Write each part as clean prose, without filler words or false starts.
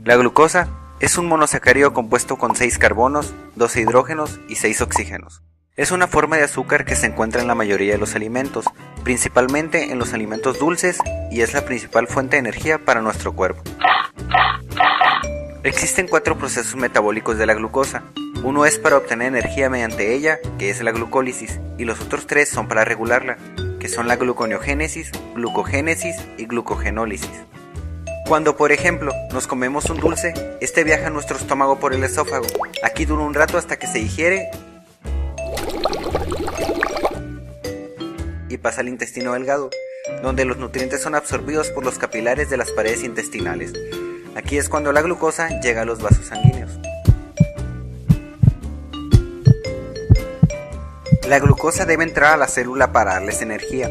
La glucosa es un monosacárido compuesto con 6 carbonos, 12 hidrógenos y 6 oxígenos. Es una forma de azúcar que se encuentra en la mayoría de los alimentos, principalmente en los alimentos dulces, y es la principal fuente de energía para nuestro cuerpo. Existen 4 procesos metabólicos de la glucosa. Uno es para obtener energía mediante ella, que es la glucólisis, y los otros 3 son para regularla, que son la gluconeogénesis, glucogénesis y glucogenólisis. Cuando, por ejemplo, nos comemos un dulce, este viaja a nuestro estómago por el esófago. Aquí dura un rato hasta que se digiere y pasa al intestino delgado, donde los nutrientes son absorbidos por los capilares de las paredes intestinales. Aquí es cuando la glucosa llega a los vasos sanguíneos. La glucosa debe entrar a la célula para darles energía,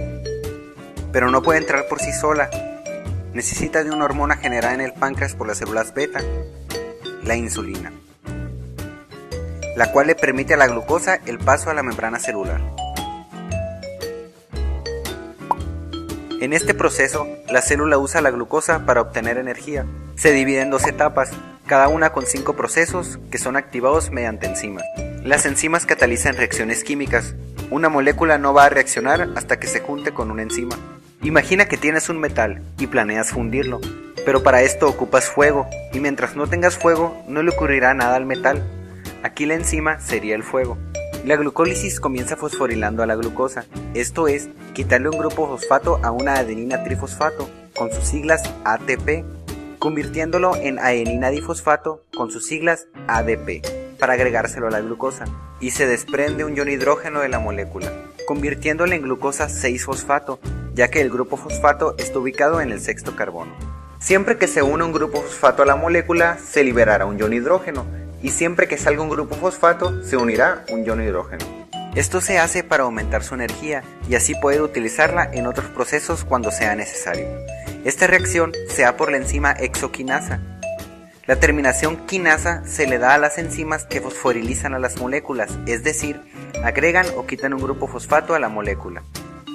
pero no puede entrar por sí sola. Necesita de una hormona generada en el páncreas por las células beta, la insulina, la cual le permite a la glucosa el paso a la membrana celular. En este proceso, la célula usa la glucosa para obtener energía. Se divide en 2 etapas, cada una con 5 procesos que son activados mediante enzimas. Las enzimas catalizan reacciones químicas. Una molécula no va a reaccionar hasta que se junte con una enzima. Imagina que tienes un metal y planeas fundirlo, pero para esto ocupas fuego, y mientras no tengas fuego no le ocurrirá nada al metal. Aquí la enzima sería el fuego. La glucólisis comienza fosforilando a la glucosa, esto es, quitarle un grupo fosfato a una adenina trifosfato, con sus siglas ATP, convirtiéndolo en adenina difosfato, con sus siglas ADP, para agregárselo a la glucosa, y se desprende un ion hidrógeno de la molécula, convirtiéndole en glucosa 6-fosfato, ya que el grupo fosfato está ubicado en el 6º carbono. Siempre que se une un grupo fosfato a la molécula, se liberará un ion hidrógeno, y siempre que salga un grupo fosfato, se unirá un ion hidrógeno. Esto se hace para aumentar su energía, y así poder utilizarla en otros procesos cuando sea necesario. Esta reacción se da por la enzima hexoquinasa. La terminación quinasa se le da a las enzimas que fosforilizan a las moléculas, es decir, agregan o quitan un grupo fosfato a la molécula.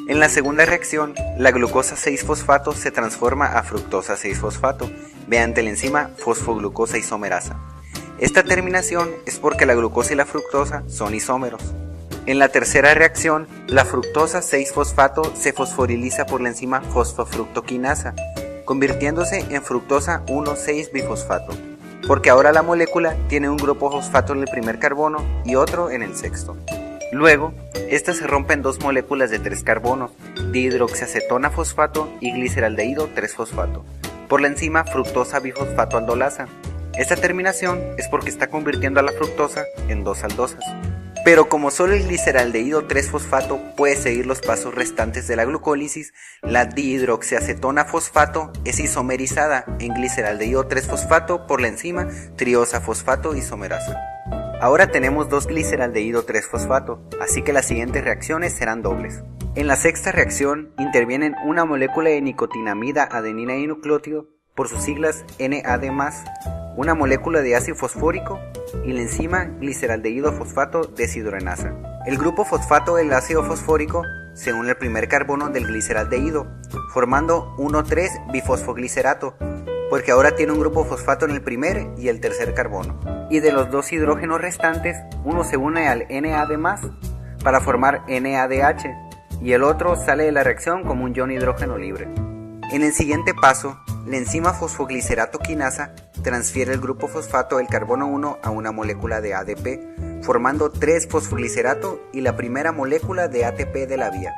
En la segunda reacción, la glucosa 6-fosfato se transforma a fructosa 6-fosfato mediante la enzima fosfoglucosa isomerasa. Esta terminación es porque la glucosa y la fructosa son isómeros. En la tercera reacción, la fructosa 6-fosfato se fosforiliza por la enzima fosfofructoquinasa, convirtiéndose en fructosa 1,6-bifosfato, porque ahora la molécula tiene un grupo fosfato en el primer carbono y otro en el 6º. Luego, esta se rompe en 2 moléculas de 3 carbonos, dihidroxiacetona fosfato y gliceraldehído 3-fosfato, por la enzima fructosa bifosfato aldolasa. Esta terminación es porque está convirtiendo a la fructosa en 2 aldosas. Pero como solo el gliceraldehído 3-fosfato puede seguir los pasos restantes de la glucólisis, la dihidroxiacetona fosfato es isomerizada en gliceraldehído 3-fosfato por la enzima triosa fosfato isomerasa. Ahora tenemos 2 gliceraldehído 3-fosfato, así que las siguientes reacciones serán dobles. En la sexta reacción intervienen una molécula de nicotinamida adenina dinucleótido, por sus siglas NAD+, una molécula de ácido fosfórico y la enzima gliceraldehído fosfato deshidrogenasa. El grupo fosfato del ácido fosfórico se une al primer carbono del gliceraldehído, formando 1,3-bifosfoglicerato, porque ahora tiene un grupo fosfato en el primer y el tercer carbono. Y de los 2 hidrógenos restantes, uno se une al NAD+, para formar NADH, y el otro sale de la reacción como un ion hidrógeno libre. En el siguiente paso, la enzima fosfoglicerato quinasa transfiere el grupo fosfato del carbono 1 a una molécula de ADP, formando 3-fosfoglicerato y la primera molécula de ATP de la vía.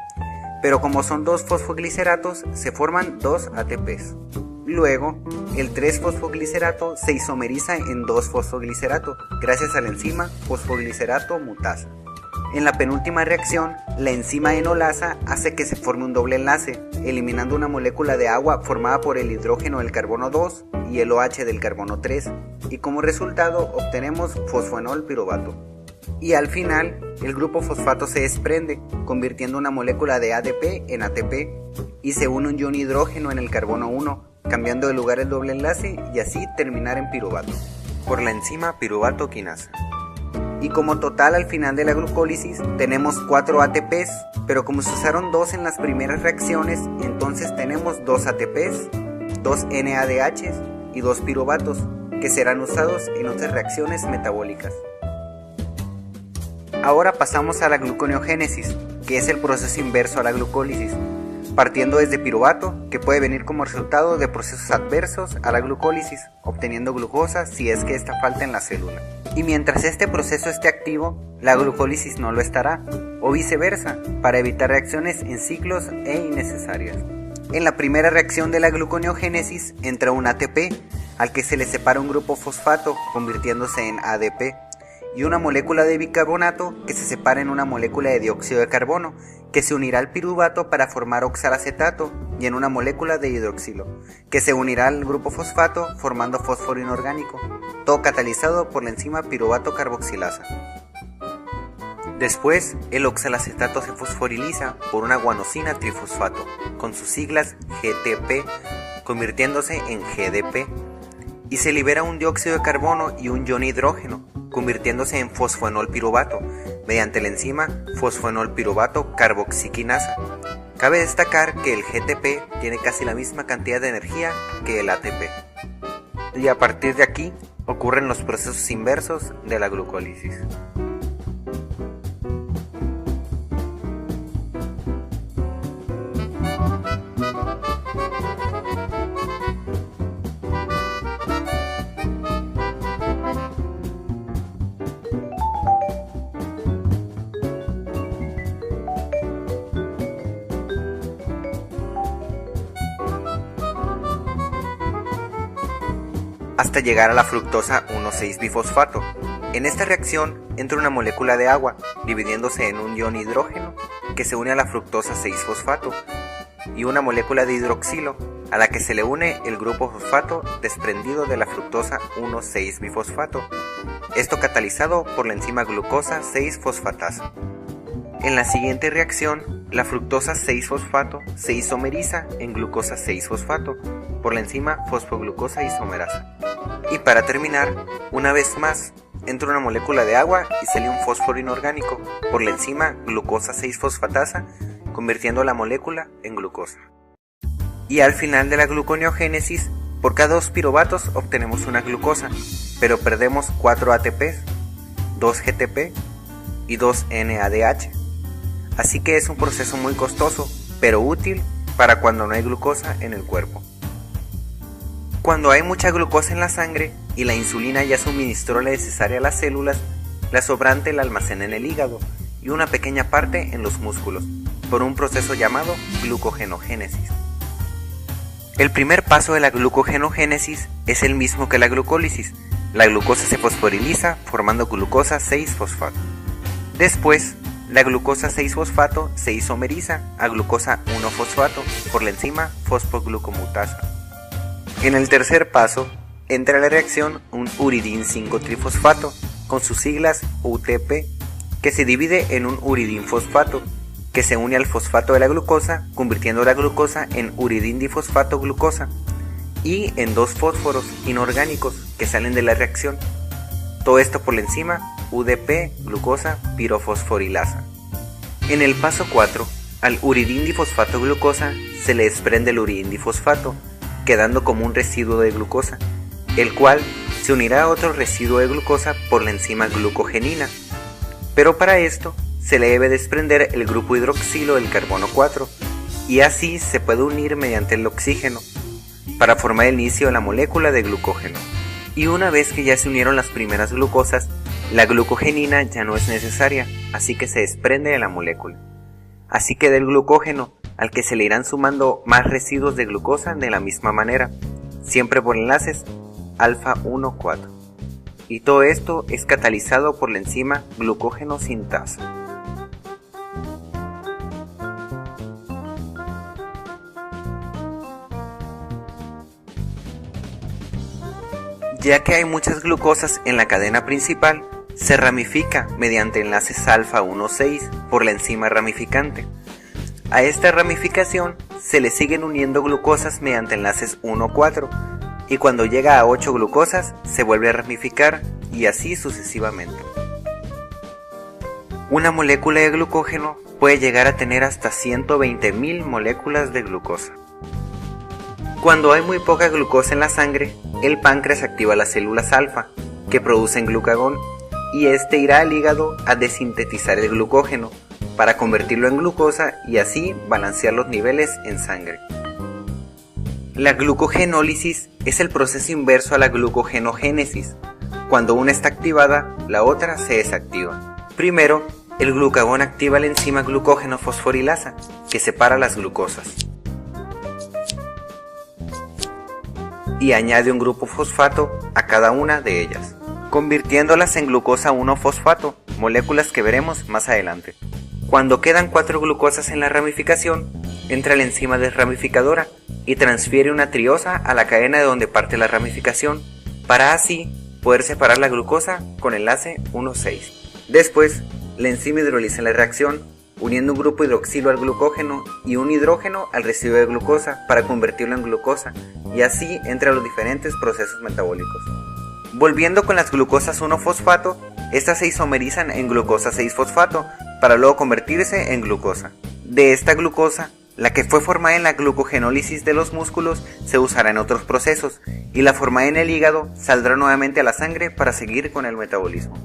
Pero como son 2 fosfogliceratos, se forman 2 ATPs. Luego, el 3-fosfoglicerato se isomeriza en 2-fosfoglicerato gracias a la enzima fosfoglicerato mutasa. En la penúltima reacción, la enzima enolasa hace que se forme un doble enlace, eliminando una molécula de agua formada por el hidrógeno del carbono 2 y el OH del carbono 3, y como resultado obtenemos fosfoenol piruvato. Y al final, el grupo fosfato se desprende, convirtiendo una molécula de ADP en ATP, y se une un ion hidrógeno en el carbono 1, cambiando de lugar el doble enlace y así terminar en piruvato, por la enzima piruvato quinasa. Y como total al final de la glucólisis tenemos 4 ATPs, pero como se usaron 2 en las primeras reacciones, entonces tenemos 2 ATPs, 2 NADHs y 2 piruvatos, que serán usados en otras reacciones metabólicas. Ahora pasamos a la gluconeogénesis, que es el proceso inverso a la glucólisis, partiendo desde piruvato, que puede venir como resultado de procesos adversos a la glucólisis, obteniendo glucosa si es que esta falta en la célula. Y mientras este proceso esté activo, la glucólisis no lo estará, o viceversa, para evitar reacciones en ciclos e innecesarias. En la primera reacción de la gluconeogénesis entra un ATP, al que se le separa un grupo fosfato, convirtiéndose en ADP, y una molécula de bicarbonato que se separa en una molécula de dióxido de carbono, que se unirá al piruvato para formar oxalacetato, y en una molécula de hidroxilo, que se unirá al grupo fosfato formando fósforo inorgánico, todo catalizado por la enzima piruvato carboxilasa. Después, el oxalacetato se fosforiliza por una guanosina trifosfato, con sus siglas GTP, convirtiéndose en GDP, y se libera un dióxido de carbono y un ion hidrógeno, convirtiéndose en fosfoenol piruvato, mediante la enzima fosfoenol piruvato carboxiquinasa. Cabe destacar que el GTP tiene casi la misma cantidad de energía que el ATP. Y a partir de aquí ocurren los procesos inversos de la glucólisis. Hasta llegar a la fructosa 1,6-bifosfato. En esta reacción entra una molécula de agua, dividiéndose en un ion hidrógeno, que se une a la fructosa 6-fosfato, y una molécula de hidroxilo, a la que se le une el grupo fosfato desprendido de la fructosa 1,6-bifosfato, esto catalizado por la enzima glucosa 6-fosfatasa. En la siguiente reacción, la fructosa 6-fosfato se isomeriza en glucosa 6-fosfato por la enzima fosfoglucosa isomerasa. Y para terminar, una vez más, entra una molécula de agua y sale un fósforo inorgánico por la enzima glucosa 6-fosfatasa, convirtiendo la molécula en glucosa. Y al final de la gluconeogénesis, por cada 2 piruvatos obtenemos una glucosa, pero perdemos 4 ATPs, 2 GTP y 2 NADH. Así que es un proceso muy costoso, pero útil para cuando no hay glucosa en el cuerpo. Cuando hay mucha glucosa en la sangre y la insulina ya suministró la necesaria a las células, la sobrante la almacena en el hígado y una pequeña parte en los músculos, por un proceso llamado glucogenogénesis. El primer paso de la glucogenogénesis es el mismo que la glucólisis. La glucosa se fosforiliza formando glucosa 6-fosfato. Después, la glucosa 6-fosfato se isomeriza a glucosa 1-fosfato por la enzima fosfoglucomutasa. En el tercer paso, entra a la reacción un uridín 5-trifosfato con sus siglas UTP, que se divide en un uridín fosfato, que se une al fosfato de la glucosa, convirtiendo la glucosa en uridín difosfato glucosa, y en 2 fósforos inorgánicos que salen de la reacción. Todo esto por la enzima UDP glucosa pirofosforilasa. En el paso 4, al uridín difosfato glucosa se le desprende el uridín difosfato, quedando como un residuo de glucosa, el cual se unirá a otro residuo de glucosa por la enzima glucogenina. Pero para esto se le debe desprender el grupo hidroxilo del carbono 4, y así se puede unir mediante el oxígeno, para formar el inicio de la molécula de glucógeno. Y una vez que ya se unieron las primeras glucosas, la glucogenina ya no es necesaria, así que se desprende de la molécula. Así queda el glucógeno, al que se le irán sumando más residuos de glucosa de la misma manera, siempre por enlaces alfa 1,4. Y todo esto es catalizado por la enzima glucógeno sintasa. Ya que hay muchas glucosas en la cadena principal, se ramifica mediante enlaces alfa 1,6 por la enzima ramificante. A esta ramificación se le siguen uniendo glucosas mediante enlaces 1,4 y cuando llega a 8 glucosas se vuelve a ramificar y así sucesivamente. Una molécula de glucógeno puede llegar a tener hasta 120.000 moléculas de glucosa. Cuando hay muy poca glucosa en la sangre, el páncreas activa las células alfa, que producen glucagón, y este irá al hígado a desintetizar el glucógeno, para convertirlo en glucosa y así balancear los niveles en sangre. La glucogenólisis es el proceso inverso a la glucogenogénesis. Cuando una está activada, la otra se desactiva. Primero, el glucagón activa la enzima glucógeno fosforilasa, que separa las glucosas, y añade un grupo fosfato a cada una de ellas, convirtiéndolas en glucosa 1-fosfato, moléculas que veremos más adelante. Cuando quedan 4 glucosas en la ramificación, entra la enzima desramificadora y transfiere una triosa a la cadena de donde parte la ramificación, para así poder separar la glucosa con enlace 1,6. Después, la enzima hidroliza la reacción, uniendo un grupo hidroxilo al glucógeno y un hidrógeno al residuo de glucosa para convertirlo en glucosa, y así entra los diferentes procesos metabólicos. Volviendo con las glucosas 1-fosfato, estas se isomerizan en glucosa 6-fosfato para luego convertirse en glucosa. De esta glucosa, la que fue formada en la glucogenólisis de los músculos se usará en otros procesos, y la formada en el hígado saldrá nuevamente a la sangre para seguir con el metabolismo.